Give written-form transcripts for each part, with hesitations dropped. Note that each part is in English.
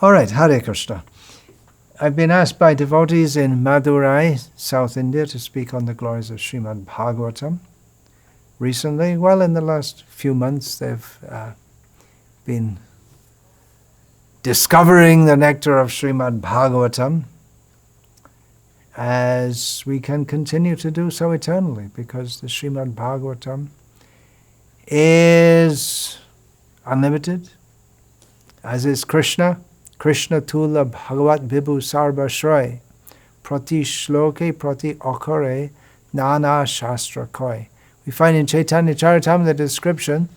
All right, Hare Krishna. I've been asked by devotees in Madurai, South India, to speak on the glories of Srimad Bhagavatam. Recently, well, in the last few months, they've been discovering the nectar of Srimad Bhagavatam, as we can continue to do so eternally, because the Srimad Bhagavatam is unlimited, as is Krishna. Krishna Tula Bhagavat Vibhu Sarva Shroy Prati Shloke Prati Akare Nana Shastra Koi. We find in Chaitanya Charitamrita the description,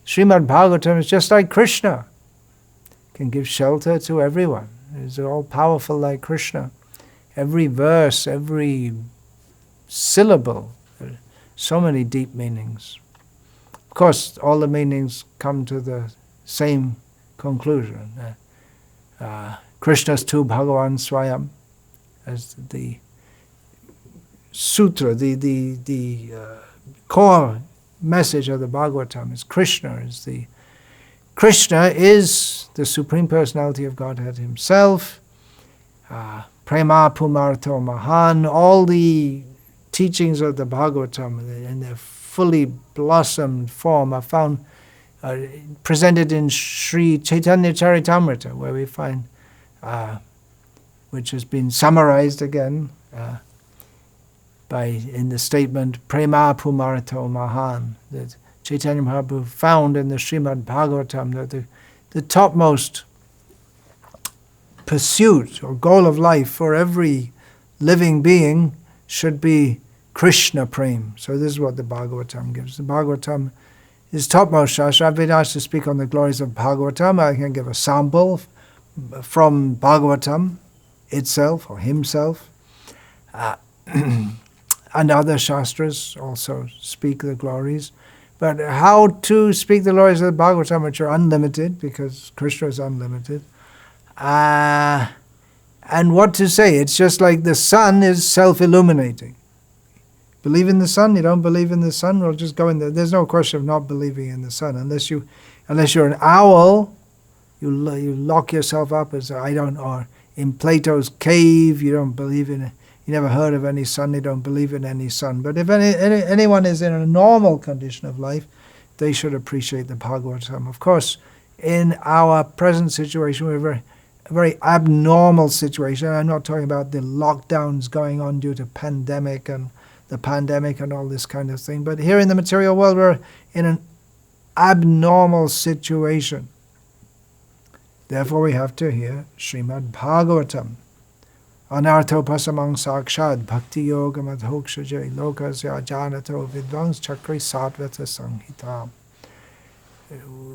Srimad Bhagavatam is just like Krishna. Can give shelter to everyone. It is all powerful like Krishna. Every verse, every syllable, so many deep meanings. Of course, all the meanings come to the same conclusion. Krishna's tu Bhagavan Swayam, as the sutra, the core message of the Bhagavatam is Krishna is the Supreme Personality of Godhead Himself. Prema Pumarto Mahan, all the teachings of the Bhagavatam in their fully blossomed form are found presented in Sri Chaitanya Charitamrita, where we find, which has been summarized again in the statement Prema Pumarto Mahan, that Chaitanya Mahaprabhu found in the Srimad Bhagavatam that the topmost pursuit or goal of life for every living being should be Krishna Prem. So this is what the Bhagavatam gives. The Bhagavatam is topmost Shastra. I've been asked to speak on the glories of Bhagavatam. I can give a sample from Bhagavatam itself or himself. And other Shastras also speak the glories. But how to speak the glories of the Bhagavatam, which are unlimited, because Krishna is unlimited. And what to say? It's just like the sun is self-illuminating. Believe in the sun? You don't believe in the sun? Well, just go in there. There's no question of not believing in the sun. Unless you're an owl, you lock yourself up as or in Plato's cave, you don't believe in it. You never heard of any sun, you don't believe in any sun. But if anyone is in a normal condition of life, they should appreciate the Bhagavatam. Of course, in our present situation, we're a very abnormal situation. I'm not talking about the lockdowns going on due to pandemic and the pandemic and all this kind of thing. But here in the material world, we're in an abnormal situation. Therefore, we have to hear Srimad Bhagavatam. Anartho pasamang sakshad bhakti yoga madhokshaja lokasya janato vidvans chakri satvata sanghita.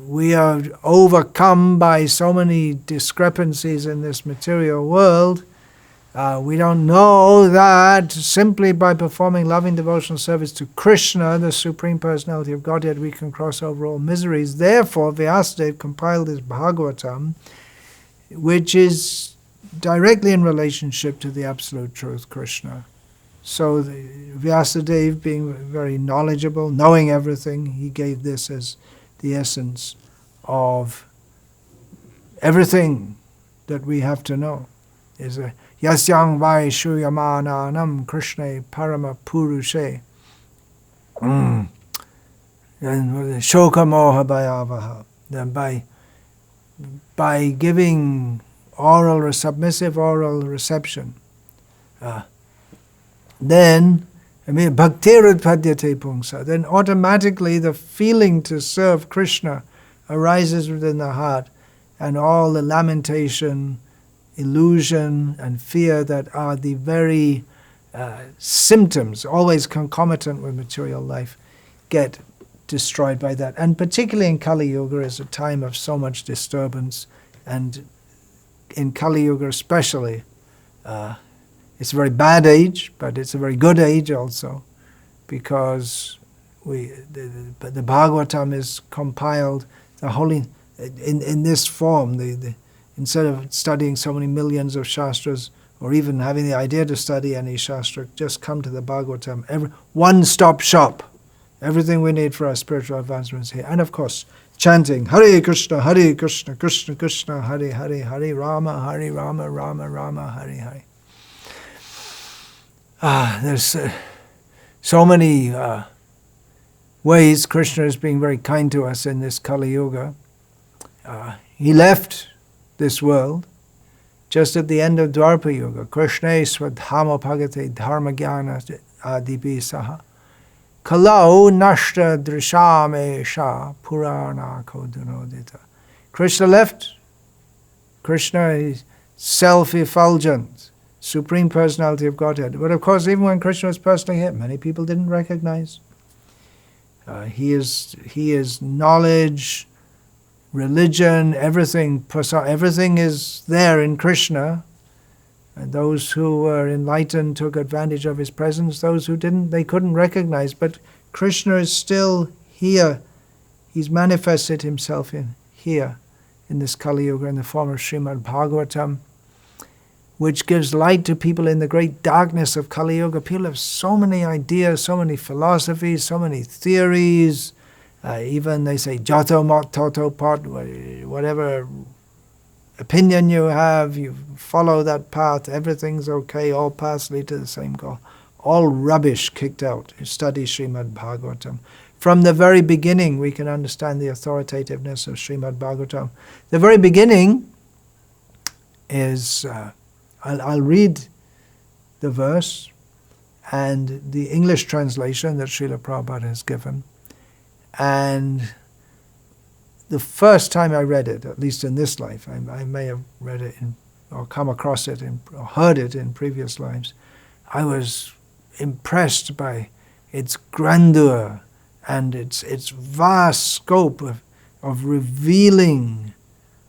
We are overcome by so many discrepancies in this material world. We don't know that simply by performing loving devotional service to Krishna, the Supreme Personality of Godhead, we can cross over all miseries. Therefore, Vyasadeva compiled this Bhagavatam, which is directly in relationship to the Absolute Truth, Krishna. So Vyasadeva, being very knowledgeable, knowing everything, he gave this as the essence of everything that we have to know. Is a Yasyang vai shuyamananam Krishna parama purushe. And shoka moha bhayavaha. Then by giving submissive oral reception, then bhaktirudpadyate pungsa, then automatically the feeling to serve Krishna arises within the heart, and all the lamentation, illusion, and fear that are the very symptoms, always concomitant with material life, get destroyed by that. And particularly in Kali Yuga is a time of so much disturbance, and in Kali Yuga especially, it's a very bad age, but it's a very good age also, because the Bhagavatam is compiled, the holy in this form. Instead of studying so many millions of shastras, or even having the idea to study any shastra, just come to the Bhagavatam. One-stop shop. Everything we need for our spiritual advancement is here. And of course, chanting Hare Krishna, Krishna Krishna, Hare Hare, Hare Rama, Rama Rama, Hare Hare. There's so many ways Krishna is being very kind to us in this Kali Yuga. He left this world just at the end of Dwapara Yuga. Krishna swadhama bhagate dharma jnana adibi saha. Kalau nashta drishame sha purana kodunodita. Krishna left. Krishna is self-effulgent, Supreme Personality of Godhead. But of course, even when Krishna was personally here, many people didn't recognize. He is knowledge, religion, everything is there in Krishna. And those who were enlightened took advantage of his presence. Those who didn't, they couldn't recognize. But Krishna is still here. He's manifested himself here in this Kali Yuga in the form of Srimad Bhagavatam, which gives light to people in the great darkness of Kali Yuga. People have so many ideas, so many philosophies, so many theories. Even they say, Jato Mot Toto Pot, whatever opinion you have, you follow that path, everything's okay, all paths lead to the same goal. All rubbish kicked out. You study Srimad Bhagavatam. From the very beginning, we can understand the authoritativeness of Srimad Bhagavatam. The very beginning is, I'll read the verse and the English translation that Srila Prabhupada has given. And the first time I read it, at least in this life, I may have read it or come across it or heard it in previous lives, I was impressed by its grandeur and its vast scope of revealing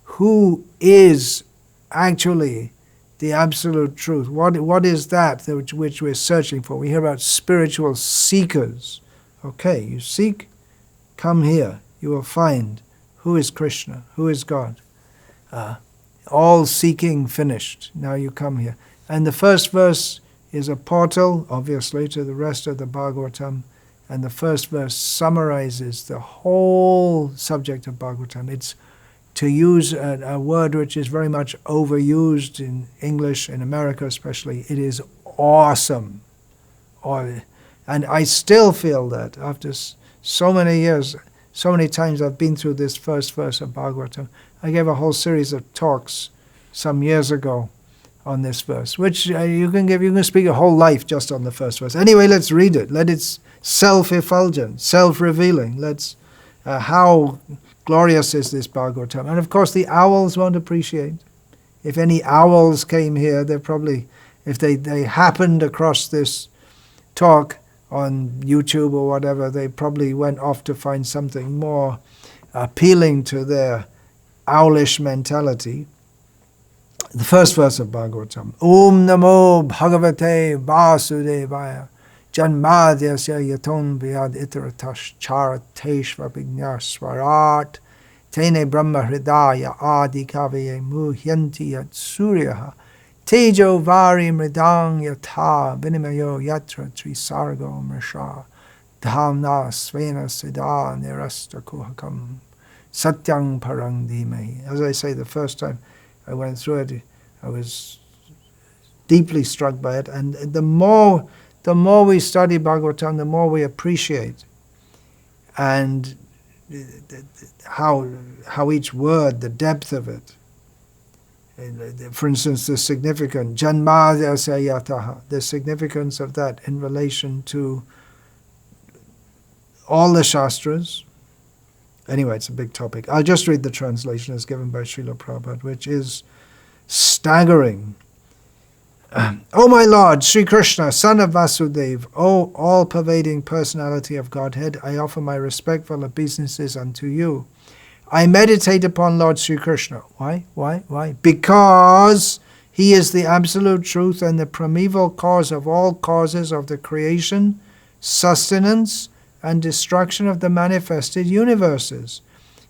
who is actually the absolute truth. What is that which we're searching for? We hear about spiritual seekers. Okay, you seek, come here, you will find who is Krishna, who is God. All seeking finished, now you come here. And the first verse is a portal, obviously, to the rest of the Bhagavatam. And the first verse summarizes the whole subject of Bhagavatam. It's, to use a word which is very much overused in English, in America especially, it is awesome. And I still feel that after so many years, so many times I've been through this first verse of Bhagavatam. I gave a whole series of talks some years ago on this verse, which you can speak a whole life just on the first verse. Anyway, let's read it. Let it self-effulgent, self-revealing. How glorious is this Bhagavatam. And of course the owls won't appreciate. If any owls came here, they're probably, if they happened across this talk on YouTube or whatever, they probably went off to find something more appealing to their owlish mentality. The first verse of Bhagavatam. Om Namo Bhagavate Vasudevaya Janmadyasya Yaton Vyad Itaratash Charateshva Vignaswarat Tene Brahma Hridaya Adi Kavaye Muhyanti Yat Suryaha Tejo Vari Mridang Yatha Vinimayo Yatra Trisargo Mrisha Dhamna Svena Siddha Nirasta Kuhakam Satyang Parang Dhimahi. As I say, the first time I went through it, I was deeply struck by it. And the more we study Bhagavatam, the more we appreciate and how each word, the depth of it. For instance, the significance, Janmadhyasya Yataha, the significance of that in relation to all the Shastras. Anyway, it's a big topic. I'll just read the translation as given by Srila Prabhupada, which is staggering. O my Lord, Sri Krishna, son of Vasudeva, O all-pervading personality of Godhead, I offer my respectful obeisances unto you. I meditate upon Lord Sri Krishna. Why? Because he is the absolute truth and the primeval cause of all causes of the creation, sustenance, and destruction of the manifested universes.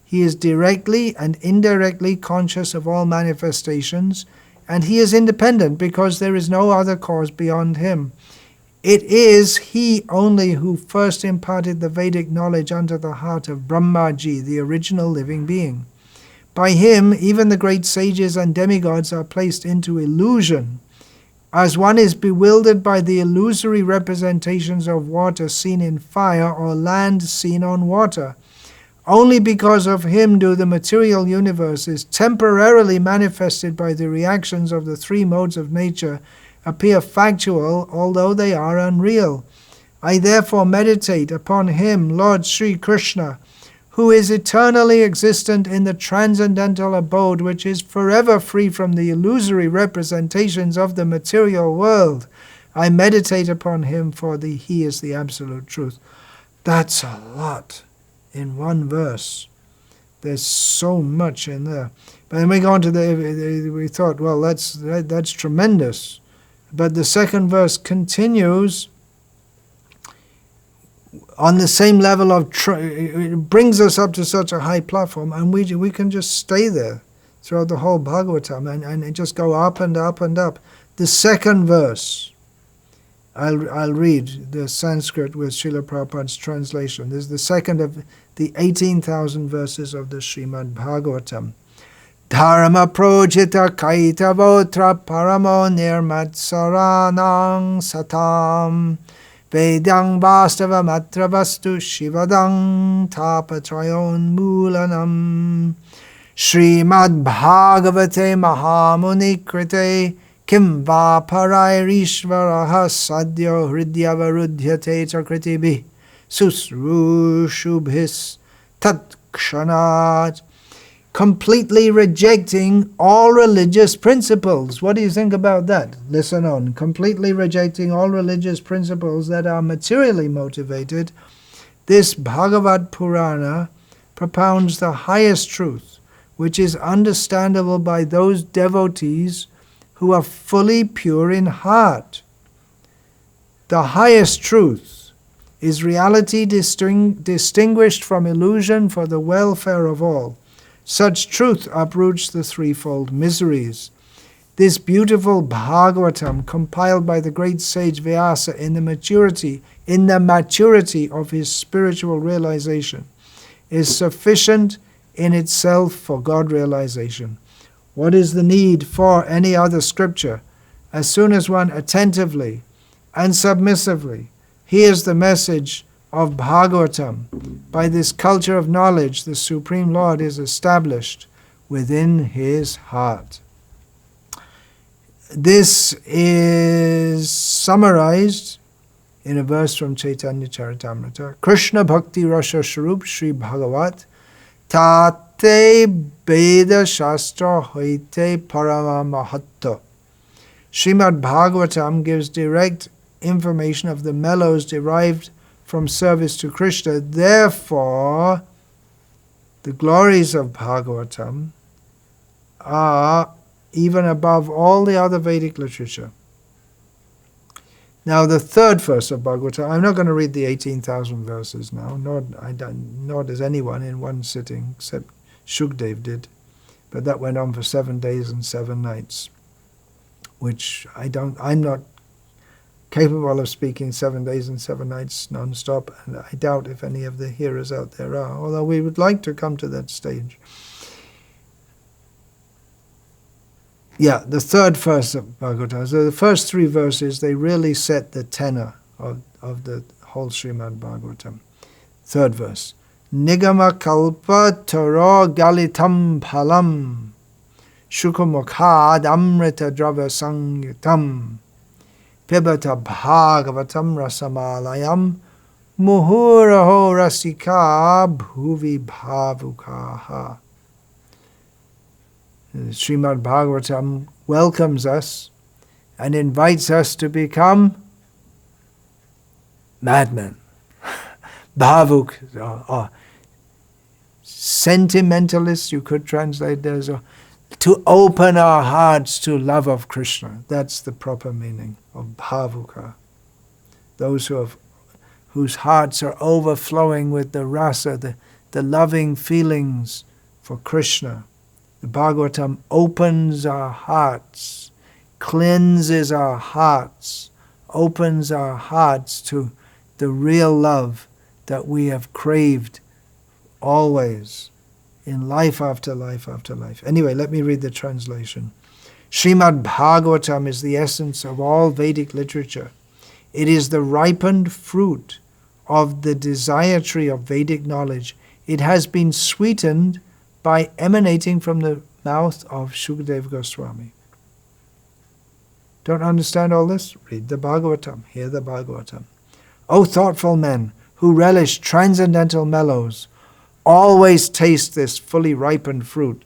He is directly and indirectly conscious of all manifestations, and he is independent because there is no other cause beyond him. It is he only who first imparted the Vedic knowledge unto the heart of Brahmaji, the original living being. By him, even the great sages and demigods are placed into illusion, as one is bewildered by the illusory representations of water seen in fire or land seen on water. Only because of him do the material universes, temporarily manifested by the reactions of the three modes of nature, appear factual, although they are unreal. I therefore meditate upon him, Lord Sri Krishna, who is eternally existent in the transcendental abode which is forever free from the illusory representations of the material world. I meditate upon him, for he is the absolute truth. That's a lot in one verse. There's so much in there. But then we go on to we thought, well, that's tremendous. But the second verse continues on the same level of, it brings us up to such a high platform, and we can just stay there throughout the whole Bhagavatam and just go up and up and up. The second verse, I'll read the Sanskrit with Srila Prabhupada's translation. This is the second of the 18,000 verses of the Srimad Bhagavatam. Dharma projita kaita votra paramo nirmatsaranang satam Vedang vastava matra vastu shivadang tapatrayon mulanam Srimad Bhagavate Mahamuni Krite Kim va parairishvaraha sadyo hridyavarudyate chakritibi susrushubhis tatkshanat. Completely rejecting all religious principles. What do you think about that? Listen on. Completely rejecting all religious principles that are materially motivated, this Bhagavad Purana propounds the highest truth, which is understandable by those devotees who are fully pure in heart. The highest truth is reality distinguished from illusion for the welfare of all. Such truth uproots the threefold miseries. This beautiful Bhagavatam, compiled by the great sage Vyasa in the maturity of his spiritual realization, is sufficient in itself for God realization. What is the need for any other scripture? As soon as one attentively and submissively hears the message of Bhagavatam, by this culture of knowledge, the Supreme Lord is established within his heart. This is summarized in a verse from Chaitanya Charitamrita. Krishna Bhakti Rasa Sharup Sri Bhagavat Tate Veda Shastra Hoite Parama Mahatta. Srimad Bhagavatam gives direct information of the mellows derived from service to Krishna. Therefore, the glories of Bhagavatam are even above all the other Vedic literature. Now, the third verse of Bhagavatam, I'm not going to read the 18,000 verses now, nor does anyone in one sitting, except Shukdev did. But that went on for 7 days and 7 nights, which I'm not capable of speaking 7 days and 7 nights non-stop, and I doubt if any of the hearers out there are, although we would like to come to that stage. Yeah, the third verse of Bhagavatam. So the first 3 verses, they really set the tenor of the whole Srimad Bhagavatam. Third verse. Nigama kalpa taro galitam phalam shukamukhad amrita drava sangyutam Pibata Bhagavatam Rasamalayam Muhuraho Rasika Bhuvi Bhavukaha. Srimad Bhagavatam welcomes us and invites us to become madmen. Bhavuk, sentimentalists, you could translate there as to open our hearts to love of Krishna. That's the proper meaning of bhavuka. Those whose hearts are overflowing with the rasa, the loving feelings for Krishna. The Bhagavatam opens our hearts, cleanses our hearts opens our hearts to the real love that we have craved always in life after life after life. Anyway, let me read the translation. Srimad Bhagavatam is the essence of all Vedic literature. It is the ripened fruit of the desire tree of Vedic knowledge. It has been sweetened by emanating from the mouth of Shukadeva Goswami. Don't understand all this? Read the Bhagavatam. Hear the Bhagavatam. O thoughtful men who relish transcendental mellows, always taste this fully ripened fruit.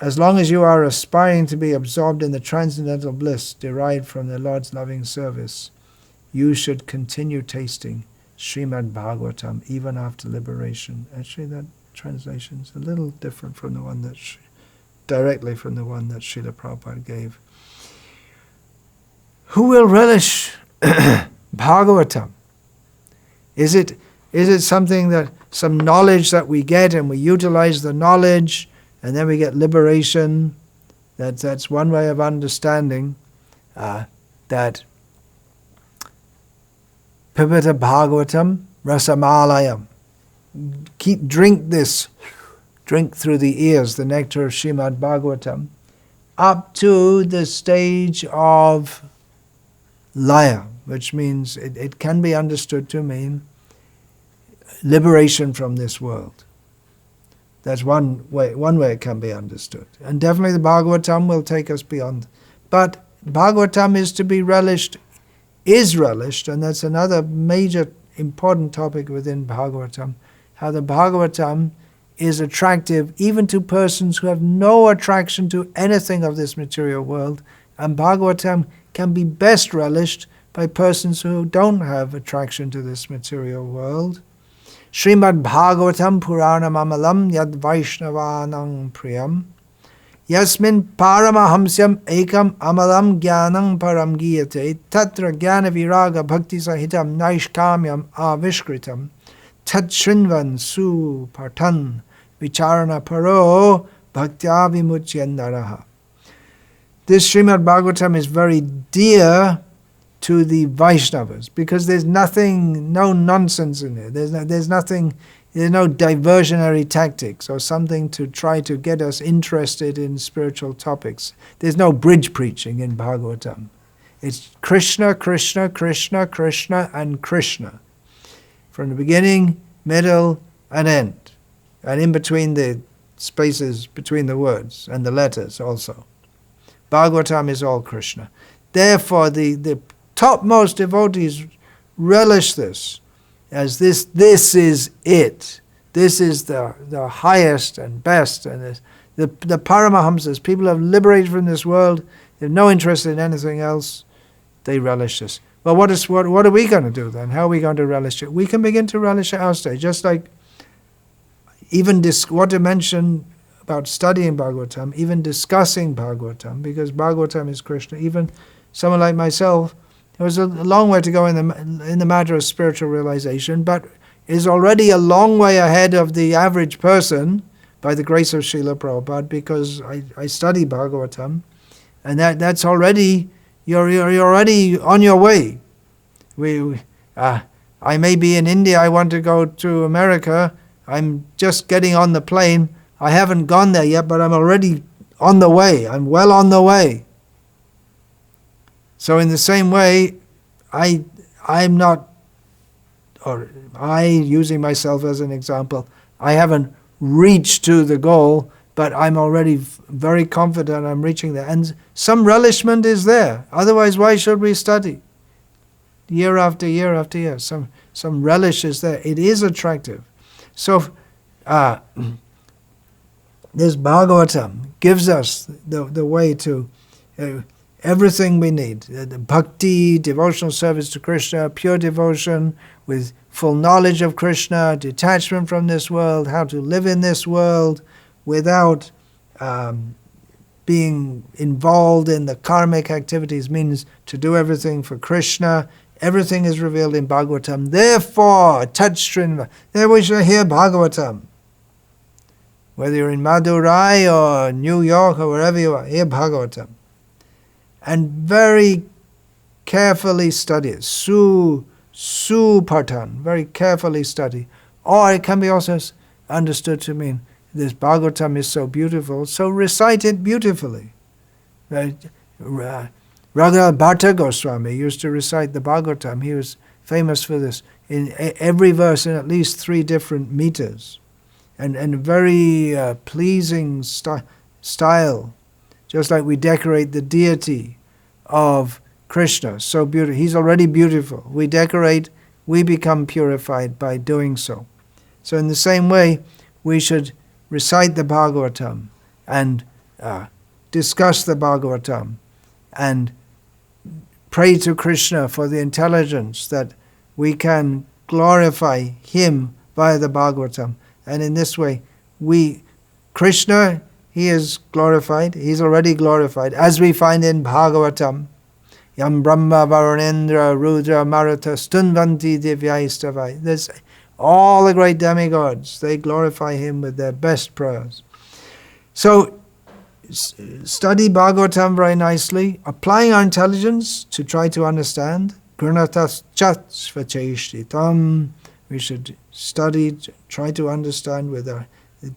As long as you are aspiring to be absorbed in the transcendental bliss derived from the Lord's loving service, you should continue tasting Srimad Bhagavatam even after liberation. Actually, that translation is a little different from the one that directly from the one that Srila Prabhupada gave. Who will relish Bhagavatam? Is it something that, some knowledge that we get and we utilize the knowledge and then we get liberation? That's one way of understanding that Pipita Bhagavatam Rasamalayam. Drink through the ears the nectar of Srimad Bhagavatam up to the stage of laya, which means it can be understood to mean liberation from this world. That's one way it can be understood. And definitely the Bhagavatam will take us beyond. But Bhagavatam is to be relished, and that's another major important topic within Bhagavatam, how the Bhagavatam is attractive even to persons who have no attraction to anything of this material world, and Bhagavatam can be best relished by persons who don't have attraction to this material world. Srimad Bhagavatam Puranam Amalam Yad Vaishnavanam Priyam Yasmin Paramahamsyam Ekam Amalam Gyanam Param Giyate Tatra Gyana Viraga Bhakti Sahitam Naishkamyam Avishkritam Tat Shrinvan Su Partan Vicharana Paro Bhaktya Vimuchyandaraha. This Srimad Bhagavatam is very dear to the Vaishnavas because there's no nonsense in it. There's no diversionary tactics or something to try to get us interested in spiritual topics. There's no bridge preaching in Bhagavatam. It's Krishna, Krishna, Krishna, Krishna, and Krishna. From the beginning, middle, and end. And in between the spaces between the words and the letters also. Bhagavatam is all Krishna. Therefore, the topmost devotees relish this as this is it. This is the highest and best. And the Paramahamsas, people who have liberated from this world, they have no interest in anything else, they relish this. Well, what are we going to do then? How are we going to relish it? We can begin to relish at our stage, just like even what to mention about studying Bhagavatam, even discussing Bhagavatam, because Bhagavatam is Krishna. Even someone like myself, there was a long way to go in the matter of spiritual realization, but is already a long way ahead of the average person by the grace of Srila Prabhupada, because I study Bhagavatam, and that's already, you're already on your way. I may be in India, I want to go to America, I'm just getting on the plane, I haven't gone there yet, but I'm already on the way, I'm well on the way. So in the same way, I'm not, or using myself as an example, I haven't reached to the goal, but I'm already very confident I'm reaching there. And some relishment is there. Otherwise, why should we study? Year after year after year, some relish is there. It is attractive. So this Bhagavatam gives us the way to everything we need. The bhakti, devotional service to Krishna, pure devotion with full knowledge of Krishna, detachment from this world, how to live in this world without being involved in the karmic activities, means to do everything for Krishna. Everything is revealed in Bhagavatam. Therefore, Tatshrinva, there we shall hear Bhagavatam. Whether you're in Madurai or New York or wherever you are, hear Bhagavatam. and very carefully study it. Supatan, very carefully study. Or it can be also understood to mean this Bhagavatam is so beautiful, so recite it beautifully. Right? Raghunath Bhatta Goswami used to recite the Bhagavatam. He was famous for this. In every verse in at least 3 different meters. And very pleasing style. Just like we decorate the deity of Krishna. So beautiful. He's already beautiful. We decorate, we become purified by doing so. So in the same way, we should recite the Bhagavatam and discuss the Bhagavatam and pray to Krishna for the intelligence that we can glorify Him via the Bhagavatam. And in this way, Krishna, He is glorified, He's already glorified, as we find in Bhagavatam. Yam Brahma Varunendra Rudra Maruta Stunvanti Divyaistavai. There's all the great demigods, they glorify Him with their best prayers. So, study Bhagavatam very nicely, applying our intelligence to try to understand. Grunatas chatsvacheshtitam. We should study, try to understand with our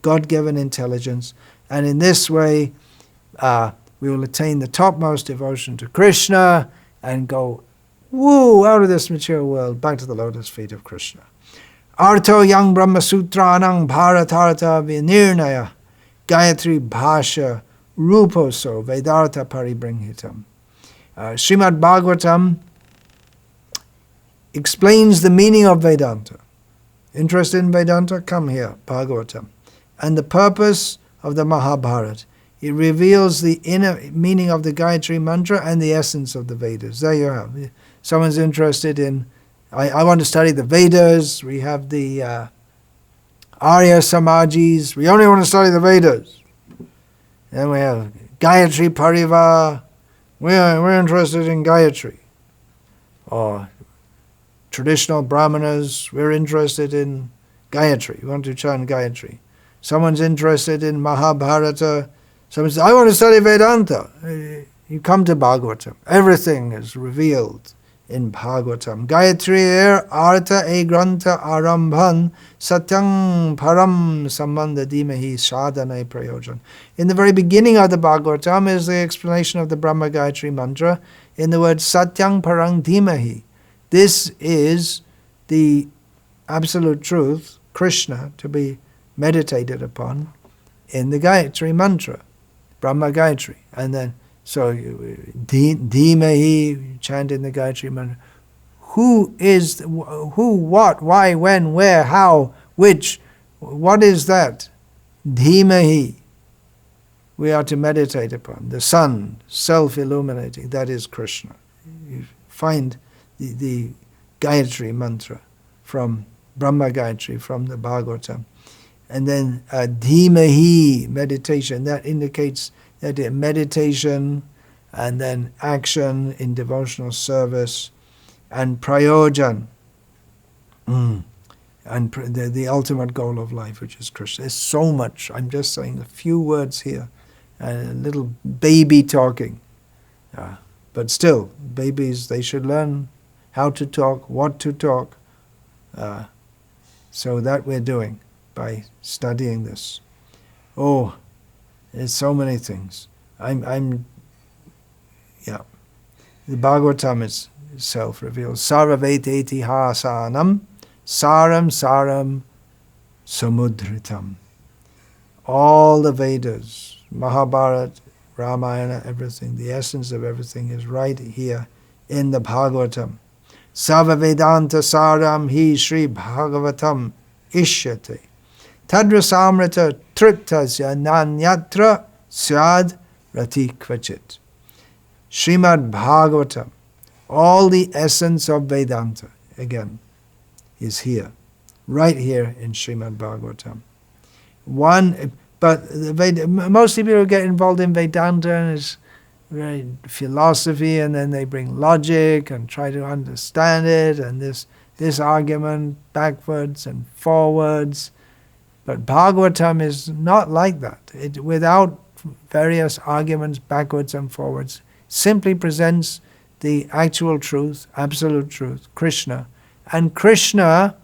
God-given intelligence. And in this way, we will attain the topmost devotion to Krishna and go, woo, out of this material world, back to the lotus feet of Krishna. Arto yang Brahma Sutranang Bharatartha Vinirnaya Gayatri Bhasha Ruposo Vedartha Paribringhitam. Srimad Bhagavatam explains the meaning of Vedanta. Interested in Vedanta? Come here, Bhagavatam. And the purpose of the Mahabharata. It reveals the inner meaning of the Gayatri Mantra and the essence of the Vedas. There you have. Someone's interested in, I want to study the Vedas. We have the Arya Samajis. We only want to study the Vedas. Then we have Gayatri Parivar. We're interested in Gayatri. Or traditional Brahmanas, we're interested in Gayatri. We want to chant Gayatri. Someone's interested in Mahabharata. Someone says, I want to study Vedanta. You come to Bhagavatam. Everything is revealed in Bhagavatam. Gayatri artha e grantha arambhan satyam param sambandha dhimahi sadhana prayojan. In the very beginning of the Bhagavatam is the explanation of the Brahma Gayatri mantra in the word satyam parang dhimahi. This is the absolute truth, Krishna, to be meditated upon in the Gayatri mantra, Brahma Gayatri. And then, so, Dhimahi, chant in the Gayatri mantra. Who, what, why, when, where, how, which, what is that? Dhimahi. We are to meditate upon. The sun, self-illuminating, that is Krishna. You find the Gayatri mantra from Brahma Gayatri, from the Bhagavatam. And then Dhimahi, meditation, that indicates that meditation and then action in devotional service and prayojan, and the ultimate goal of life, which is Krishna. There's so much. I'm just saying a few words here, a little baby talking. But still, babies, they should learn how to talk, what to talk. So that we're doing by studying this. Oh, there's so many things. The Bhagavatam is self-revealed. Sarvavete itihasanam saram samudritam. All the Vedas, Mahabharata, Ramayana, everything, the essence of everything is right here in the Bhagavatam. Sava Vedanta Saram Hi Sri Bhagavatam Ishyate. Tadra Samrita Triptasya Nanyatra Syad Rati Kvachit. Srimad Bhagavatam, all the essence of Vedanta, again, is here, right here in Srimad Bhagavatam. Most people get involved in Vedanta and it's very philosophy, and then they bring logic and try to understand it, and this argument backwards and forwards. But Bhagavatam is not like that. Without various arguments backwards and forwards, simply presents the actual truth, absolute truth, Krishna. And Krishna,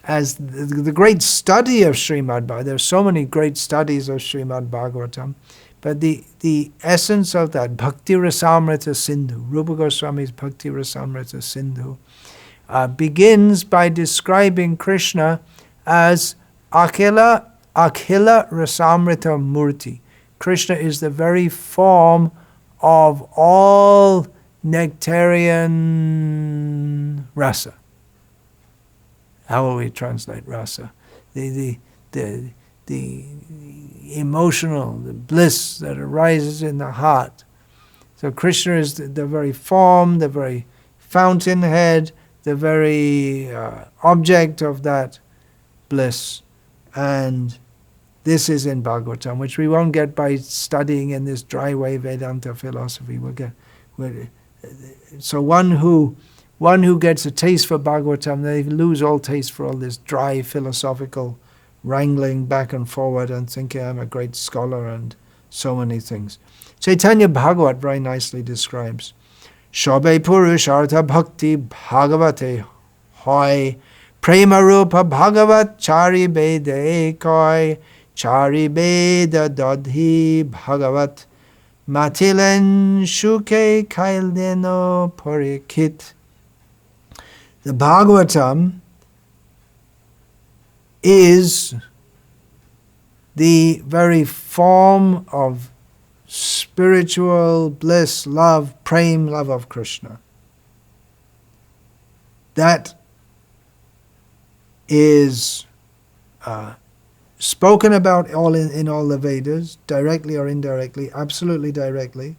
as the great study of Srimad Bhagavatam, there are so many great studies of Srimad Bhagavatam, but the essence of that, Bhakti Rasamrita Sindhu, Rupa Goswami's Bhakti Rasamrita Sindhu, begins by describing Krishna as Akhila Rasamrita Murti. Krishna is the very form of all nectarian rasa. How will we translate rasa? The emotional, the bliss that arises in the heart. So Krishna is the very form, the very fountainhead, the very object of that bliss. And this is in Bhagavatam, which we won't get by studying in this dry way Vedanta philosophy. So one who gets a taste for Bhagavatam, they lose all taste for all this dry philosophical wrangling back and forward and thinking I'm a great scholar and so many things. Chaitanya Bhagavat very nicely describes Shobe Purushartha Bhakti Bhagavate Hoy Prema Rupa Bhagavat Chari Bede Koi Chari Beda Dodhi Bhagavat Matilen Shuke Kaildeno Porikit. The Bhagavatam is the very form of spiritual bliss, love, prem, love of Krishna. That is spoken about in all the Vedas, directly or indirectly, absolutely directly.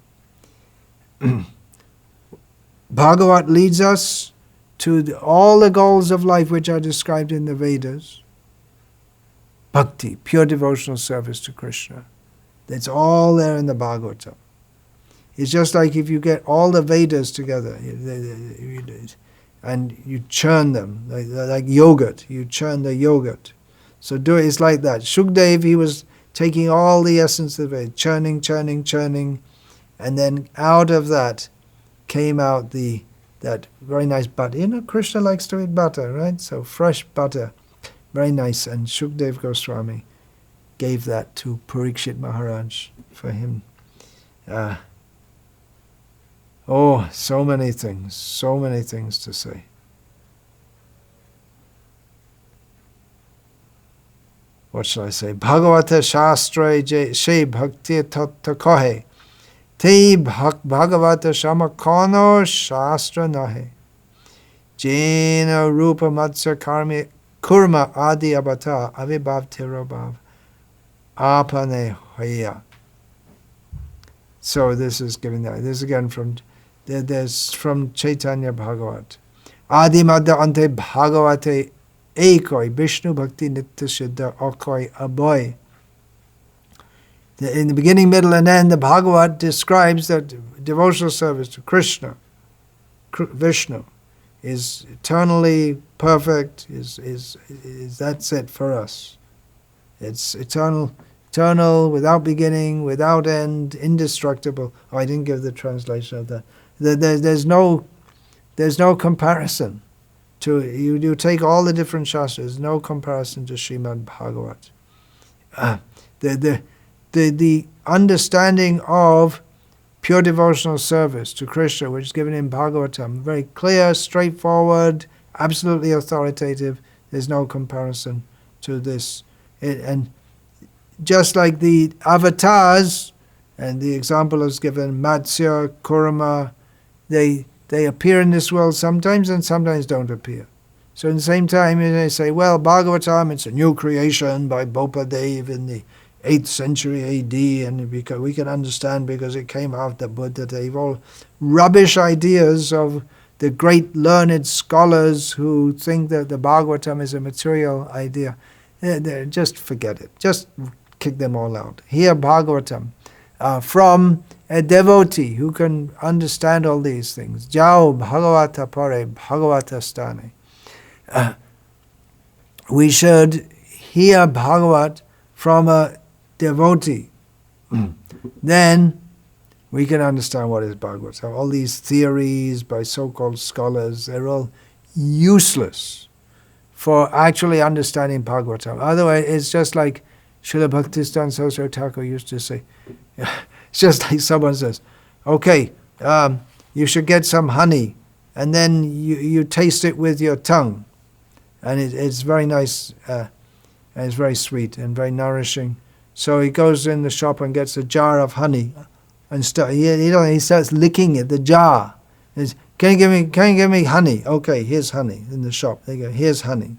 Bhagavat leads us to all the goals of life which are described in the Vedas. Bhakti, pure devotional service to Krishna. It's all there in the Bhagavatam. It's just like if you get all the Vedas together and you churn them, like yogurt, you churn the yogurt. So it's like that. Shukdev, he was taking all the essence of it, churning, and then out of that came out that very nice butter. Krishna likes to eat butter, right? So fresh butter, very nice. And Shukdev Goswami gave that to Parikshit Maharaj for him. So many things to say. What shall I say? Bhagavata Shastra She Bhakti Tatta Kohe Te Bhagavata Shamakono Shastra Nahe Jena Rupa Matsya Karmi Kurma Adi Abata Avibhav Tirobhav Apane Hoya. So this is giving that. This is again from Chaitanya Bhagavat. Adi Madha Ante Bhagavate Ekoi Vishnu Bhakti Nitya Siddha Okoi Aboy. In the beginning, middle, and end, the Bhagavat describes that devotional service to Krishna, Vishnu, is eternally perfect. Is that's it for us? It's eternal, without beginning, without end, indestructible. Oh, I didn't give the translation of that. There's no comparison to you take all the different shastras. No comparison to Srimad Bhagavat. The understanding of pure devotional service to Krishna, which is given in Bhagavatam, very clear, straightforward, absolutely authoritative. There's no comparison to this. And just like the avatars, and the example is given, Matsya, Kurma, they appear in this world sometimes and sometimes don't appear. So at the same time, they say, well, Bhagavatam, it's a new creation by Bopadev in the 8th century AD, and because we can understand because it came after Buddha. They've all rubbish ideas of the great learned scholars who think that the Bhagavatam is a material idea. Just forget it. Just kick them all out. Hear Bhagavatam from a devotee who can understand all these things. Jao Bhagavata Pare Bhagavata Stane. We should hear Bhagavat from a devotee. Then we can understand what is Bhagavatam. All these theories by so-called scholars, they're all useless for actually understanding Bhagavatam. Otherwise, it's just like Srila Bhaktisiddhanta Saraswati Thakur used to say. It's just like someone says, okay, you should get some honey, and then you taste it with your tongue. And it's very nice, and it's very sweet and very nourishing. So he goes in the shop and gets a jar of honey, and he starts licking it, the jar. Can you give me honey? Okay, here's honey in the shop. They go, here's honey.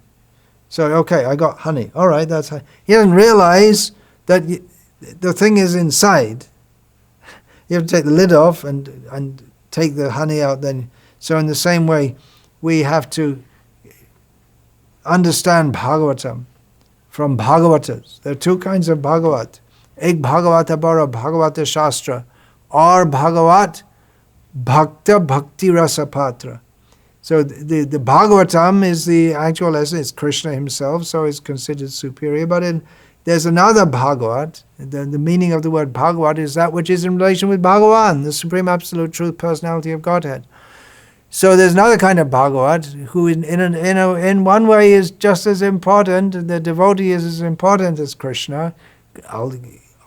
So, okay, I got honey. All right, that's honey. He doesn't realize that the thing is inside. You have to take the lid off and take the honey out then. So in the same way, we have to understand Bhagavatam from Bhagavatas. There are two kinds of Bhagavat. Ek Bhagavata Bara Bhagavata Shastra, or Bhagavat Bhakta Bhakti Rasa Patra. So the Bhagavatam is the actual essence, it's Krishna himself, so it's considered superior. But there's another Bhagavat. The meaning of the word Bhagavat is that which is in relation with Bhagavan, the Supreme Absolute Truth Personality of Godhead. So there's another kind of Bhagavat who in one way is just as important, the devotee is as important as Krishna.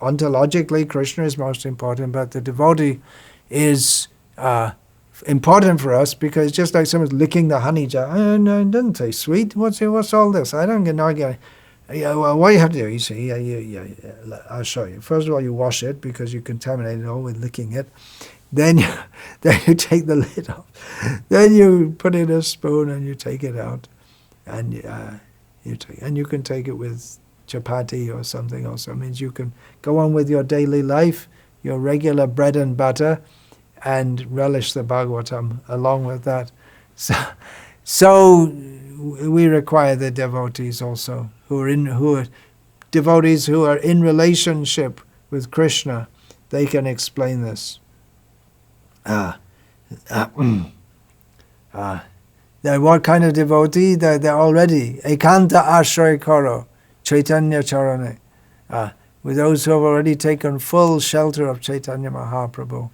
Ontologically, Krishna is most important, but the devotee is important for us because just like someone's licking the honey jar, no, it doesn't taste sweet. What's all this? I don't get. Yeah, well, what you have to do, you see, I'll show you. First of all, you wash it because you contaminate it all with licking it. Then you take the lid off. Then you put in a spoon and you take it out, and you can take it with chapati or something also. It means you can go on with your daily life, your regular bread and butter, and relish the Bhagavatam along with that. So we require the devotees also who are devotees who are in relationship with Krishna. They can explain this. What kind of devotee? They're already ekanta ashray karo Chaitanya charane. With those who have already taken full shelter of Chaitanya Mahaprabhu,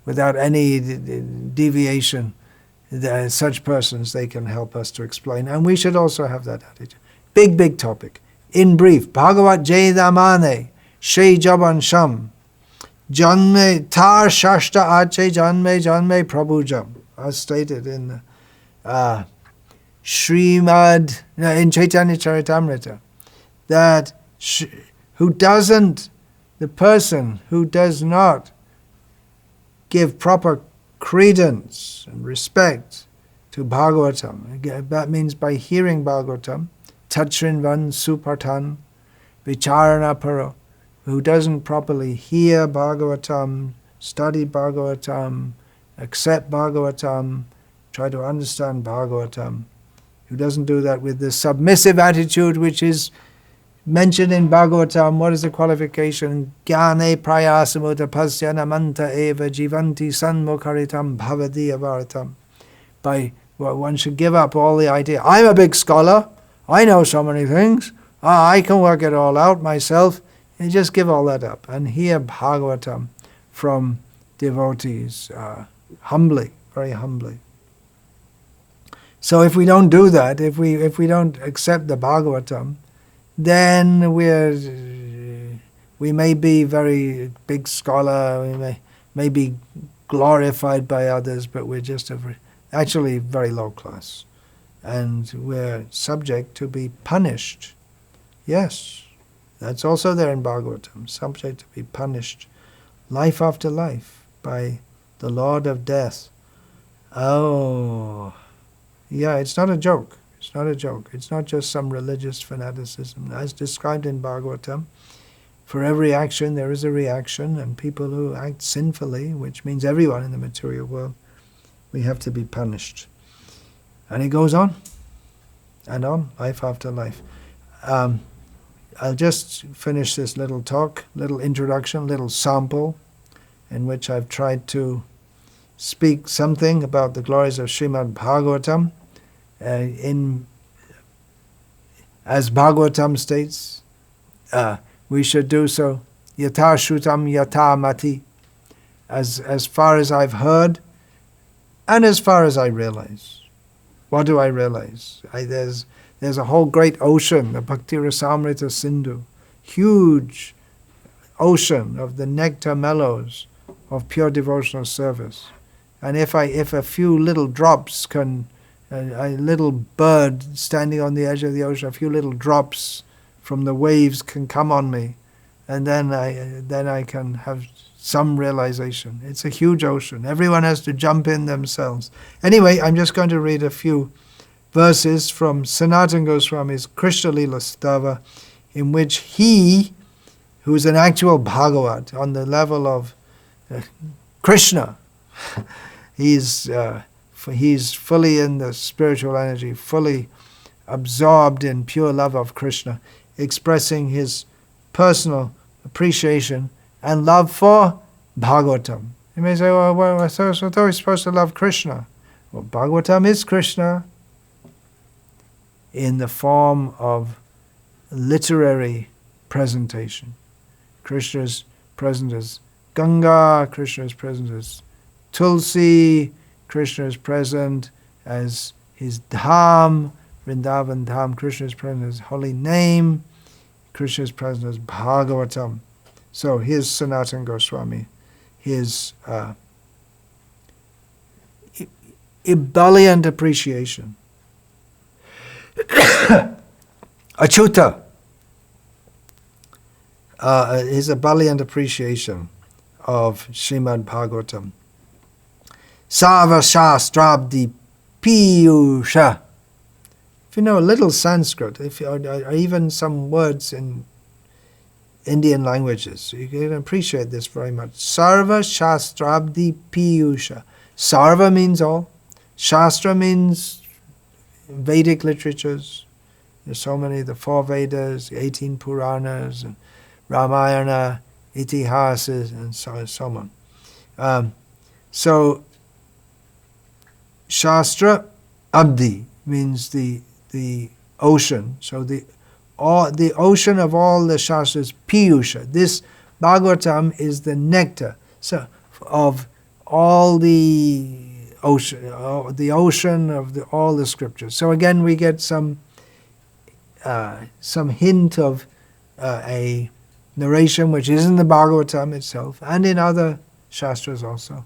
without any deviation. Such persons, they can help us to explain. And we should also have that attitude. Big topic. In brief, Bhagavat Jai Damane, Shri Jaban Sham, Janme Tar Shashta Ache Janme Prabhujam, as stated in Srimad, in Chaitanya Charitamrita, that the person who does not give proper credence and respect to Bhagavatam. That means by hearing Bhagavatam, Tatrinvan Supartan, Vicharana Paro, who doesn't properly hear Bhagavatam, study Bhagavatam, accept Bhagavatam, try to understand Bhagavatam, who doesn't do that with the submissive attitude which is mentioned in Bhagavatam. What is the qualification? Jnane prayasamutta pasyana manta eva jivanti sanmukharitam bhavadi avaratam. By one should give up all the idea. I'm a big scholar. I know so many things. I can work it all out myself. And just give all that up and hear Bhagavatam from devotees humbly, very humbly. So if we don't do that, if we don't accept the Bhagavatam, then we may be very big scholar, we may be glorified by others, but we're just actually very low class. And we're subject to be punished. Yes, that's also there in Bhagavatam, subject to be punished life after life by the Lord of Death. Oh, yeah, it's not a joke. It's not a joke. It's not just some religious fanaticism. As described in Bhagavatam, for every action there is a reaction, and people who act sinfully, which means everyone in the material world, we have to be punished. And it goes on and on, life after life. I'll just finish this little talk, little introduction, little sample, in which I've tried to speak something about the glories of Srimad Bhagavatam. As Bhagavatam states, we should do so, yatha shrutam yatha mati, as far as I've heard and as far as I realize. What do I realize? There's a whole great ocean, the Bhakti Rasamrita Sindhu, huge ocean of the nectar mellows of pure devotional service. And if a few little drops can, a little bird standing on the edge of the ocean, a few little drops from the waves can come on me, and then I can have some realization. It's a huge ocean. Everyone has to jump in themselves. Anyway, I'm just going to read a few verses from Sanatana Goswami's Krishna Lila Stava, in which he, who is an actual Bhagavat on the level of Krishna, he's fully in the spiritual energy, fully absorbed in pure love of Krishna, expressing his personal appreciation and love for Bhagavatam. You may say, well, I thought we're supposed to love Krishna. Well, Bhagavatam is Krishna in the form of literary presentation. Krishna is present as Ganga, Krishna is present as Tulsi, Krishna is present as his Dham, Vrindavan Dham, Krishna is present as holy name, Krishna is present as Bhagavatam. So here's Sanatana Goswami, his ebullient appreciation. Achyuta, his ebullient appreciation of Srimad Bhagavatam. Sarva Shastrabdi Piyusha. If you know a little Sanskrit, or even some words in Indian languages, you can appreciate this very much. Sarva Shastrabdi Piyusha. Sarva means all. Shastra means Vedic literatures. There's so many, the 4 Vedas, the 18 Puranas, and Ramayana, Itihasas, and so on. So, Shastra, Abdi, means the ocean. So the ocean of all the Shastras, Piyusha. This Bhagavatam is the nectar of all the ocean of all the scriptures. So again, we get some hint of a narration which is in the Bhagavatam itself and in other Shastras also,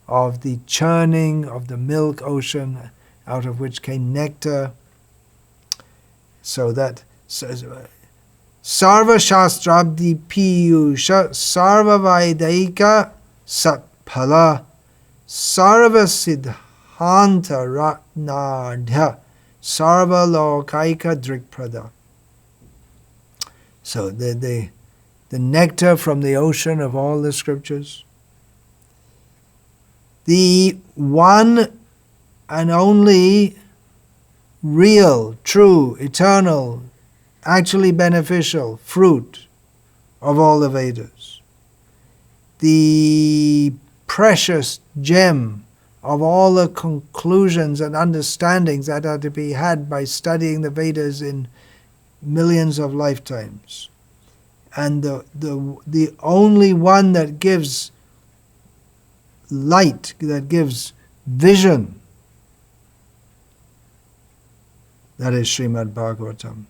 of the churning of the milk ocean out of which came nectar. So that Sarva Shastrabdi Piyusha Sarva Vaidika Satphala Sarva Siddhanta Ratnadha Sarva Lokaika Drikprada. So the nectar from the ocean of all the scriptures, the one and only real, true, eternal, actually beneficial fruit of all the Vedas, the precious gem of all the conclusions and understandings that are to be had by studying the Vedas in millions of lifetimes, and the only one that gives light, that gives vision, that is Srimad Bhagavatam.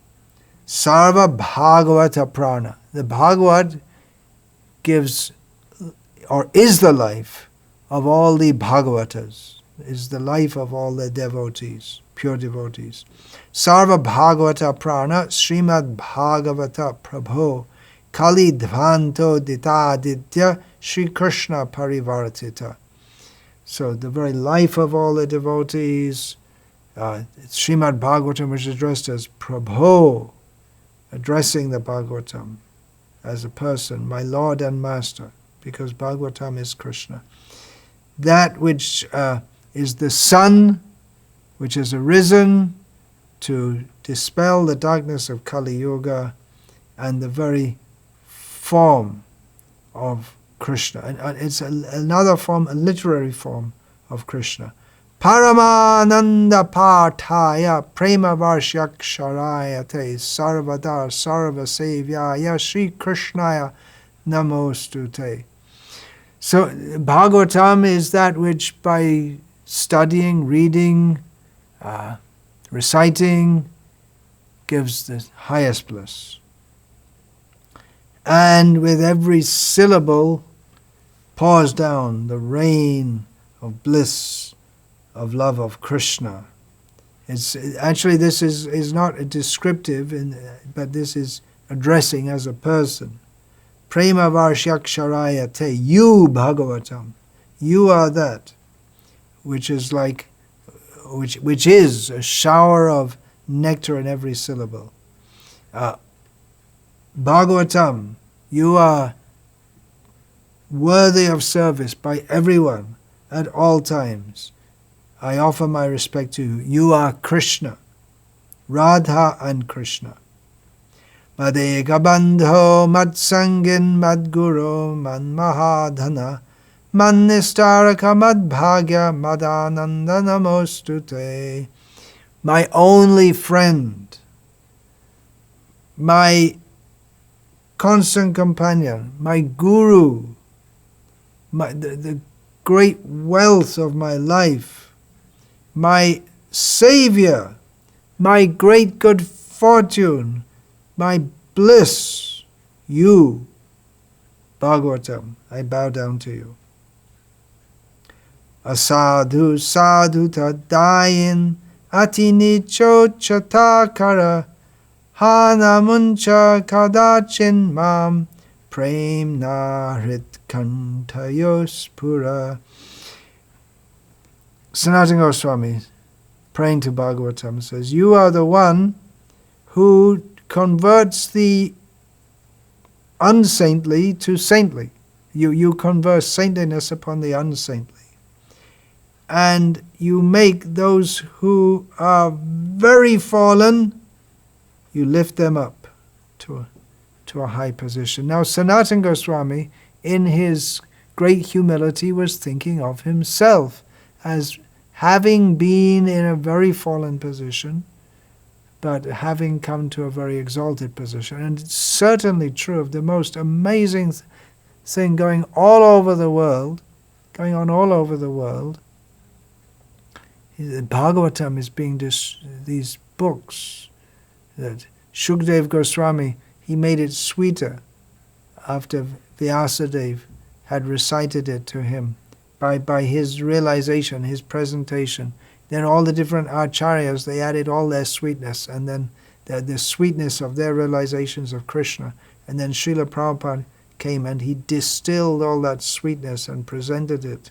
Sarva Bhagavata Prana. The Bhagavad gives, or is the life of all the Bhagavatas, is the life of all the devotees, pure devotees. Sarva Bhagavata Prana, Srimad Bhagavata Prabho, Kali Dvanto Ditaditya, Sri Krishna Parivartita. So the very life of all the devotees, it's Srimad Bhagavatam, which is addressed as Prabho, addressing the Bhagavatam as a person, my Lord and Master, because Bhagavatam is Krishna. That which is the sun, which has arisen to dispel the darkness of Kali Yuga, and the very form of Krishna. And it's another form, a literary form of Krishna. Paramananda Parthaya Prema Varshyaksharaya Te Sarvada Sarva Sevyaya Sri Krishnaya Namostute. So Bhagavatam is that which by studying, reading, reciting, gives the highest bliss. And with every syllable pours down the rain of bliss, of love of Krishna. It's actually, this is not a descriptive, but this is addressing as a person. Prema Varshaksharaya te, you Bhagavatam, you are that, which is like, which is a shower of nectar in every syllable. Bhagavatam, you are worthy of service by everyone at all times. I offer my respect to you. You are Krishna, Radha and Krishna. Madeka bandho madsangin madguru manmahadhana mannistaraka madbhagya madananda namostute. My only friend, my constant companion, my guru, the great wealth of my life, my savior, my great good fortune, my bliss, you, Bhagavatam, I bow down to you. Asadhu sadhu tadayin atinicho chatakara hanamuncha kadachin mam prem narit kantayos pura. Sanatana Goswami, praying to Bhagavatam, says, you are the one who converts the unsaintly to saintly. You convert saintliness upon the unsaintly. And you make those who are very fallen, you lift them up to a high position. Now Sanatana Goswami, in his great humility, was thinking of himself as having been in a very fallen position, but having come to a very exalted position. And it's certainly true of the most amazing thing going on all over the world. Bhagavatam is being these books that Shukdev Goswami, he made it sweeter after Vyasadeva had recited it to him by his realization, his presentation. Then all the different acharyas, they added all their sweetness, and then the sweetness of their realizations of Krishna. And then Srila Prabhupada came and he distilled all that sweetness and presented it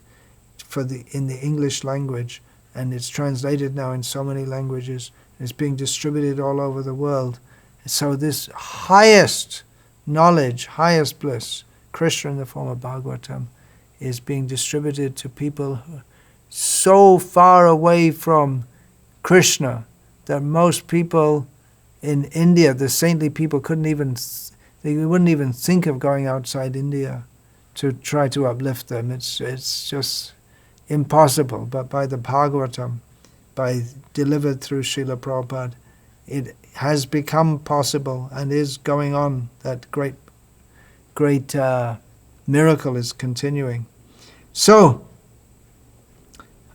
in the English language. And it's translated now in so many languages. It's being distributed all over the world. So this highest knowledge, highest bliss, Krishna in the form of Bhagavatam, is being distributed to people so far away from Krishna that most people in India, the saintly people, wouldn't even think of going outside India to try to uplift them. It's just impossible. But by the Bhagavatam, delivered through Srila Prabhupada, it has become possible and is going on. That great miracle is continuing. So,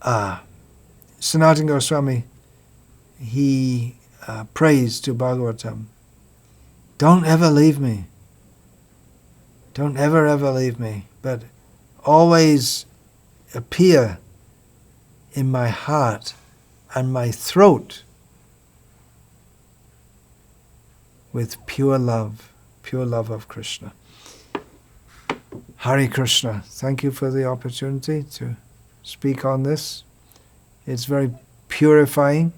Sanatana Goswami, he prays to Bhagavatam, don't ever leave me. Don't ever leave me, but always appear in my heart and my throat with pure love of Krishna. Hare Krishna. Thank you for the opportunity to speak on this. It's very purifying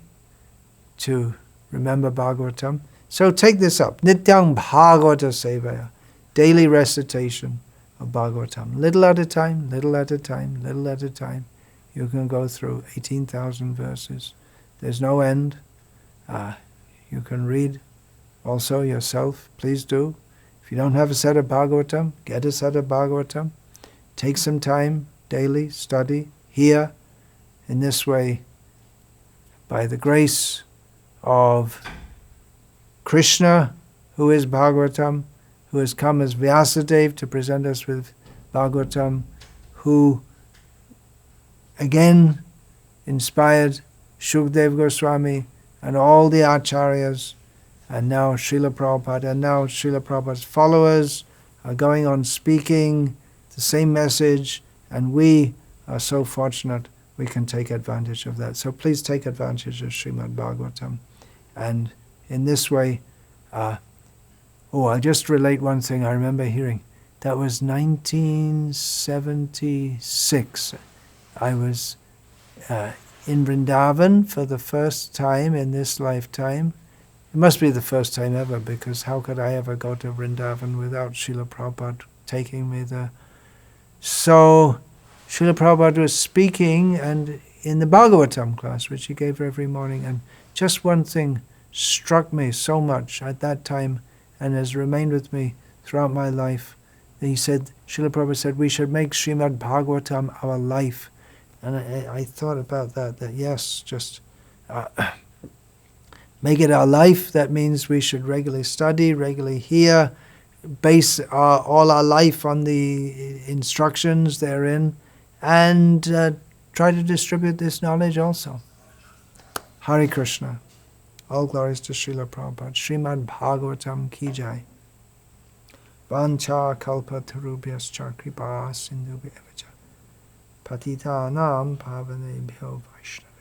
to remember Bhagavatam. So take this up. Nityam Bhagavata Sevaya. Daily recitation of Bhagavatam. Little at a time, little at a time, little at a time. You can go through 18,000 verses. There's no end. You can read also yourself. Please do. If you don't have a set of Bhagavatam, get a set of Bhagavatam. Take some time daily, study, hear. In this way, by the grace of Krishna, who is Bhagavatam, who has come as Vyasadeva to present us with Bhagavatam, who again inspired Shukdev Goswami and all the acharyas, and now Srila Prabhupada, and now Srila Prabhupada's followers are going on speaking the same message, and we are so fortunate we can take advantage of that. So please take advantage of Srimad Bhagavatam. And in this way, I'll just relate one thing I remember hearing. That was 1976. I was in Vrindavan for the first time in this lifetime. It must be the first time ever, because how could I ever go to Vrindavan without Srila Prabhupada taking me there? So Srila Prabhupada was speaking and in the Bhagavatam class, which he gave every morning, and just one thing struck me so much at that time and has remained with me throughout my life. He said, Srila Prabhupada said, we should make Srimad Bhagavatam our life. And I thought about that yes, just make it our life. That means we should regularly study, regularly hear, base all our life on the instructions therein, and try to distribute this knowledge also. Hare Krishna. All glories to Srila Prabhupada. Srimad Bhagavatam ki jai. Vancha kalpa tarubhyascha kripa sindhubhya evacha. Patitanam pavanebhyo vaishnava.